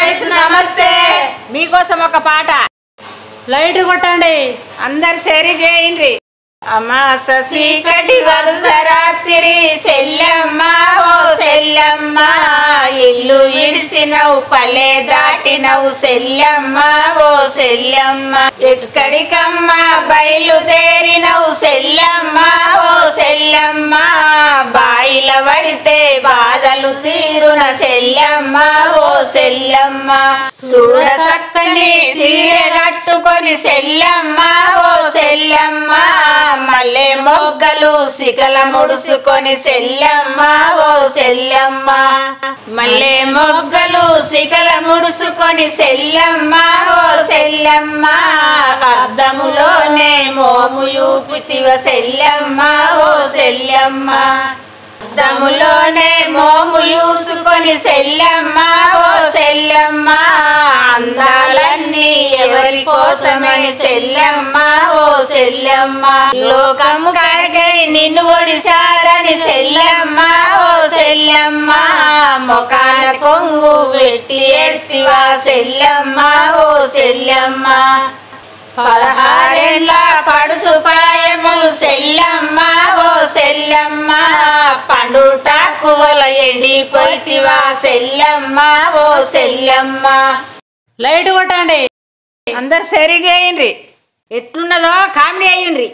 Friends నమస్తే. మీకోసం ఒక పాట. లైట్ కొట్టండి. అందరు సరి చేయండి. అమాస చీకటి వరదరాత్రి సెల్లమ్మ ఓ సెల్లమ్మ ఇల్లు ఇడిసినవు పల్లె దాటినవు సెల్లమ్మ ఓ సెల్లమ్మ ఎక్కడికమ్మ బయలుదేరినవు సెల్లమ్మ ఓ సెల్లమ్మ బాయిల పడితే బాధలు తీరున సెల్లమ్మ ఓ సెల్లమ్మ చూడ చక్కని సీర కట్టుకొని సెల్లమ్మ ఓ సెల్లమ్మ మల్లె మొగ్గలు సిగల ముడుసుకొని సెల్లమ్మ ఓ సెల్లమ్మ మల్లె మొగ్గలు సిగల ముడుసుకొని సెల్లమ్మ ఓ సెల్లమ్మ అద్దములోనే మోము యూపితివ సెల్లమ్మ ఓ సెల్లమ్మ అద్దములోనే మోము యూసుకొని సెల్లమ్మ ఓ సెల్లమ్మ అందాలన్నీ ఎవరి కోసమని సెల్లమ్మ ఓ సెల్లమ్మ లోకము కరగై నిన్ను ఒడిశారని సెల్లమ్మ ఓ సెల్లమ్మ మొకాన కొంగు వెట్టి ఎడ్తివా సెల్లమ్మ ఓ సెల్లమ్మ 16 ఏళ్ళ పడుసు పాయములు సెల్లమ్మ ఓ సెల్లమ్మ పండుటాకువల ఎండిపోయితివా సెల్లమ్మ ఓ సెల్లమ్మ లైట్ కొట్టండి. అందరు సరిగా అయ్యిండ్రి. ఎట్లున్నదో కామెడీ అయ్యిండ్రి.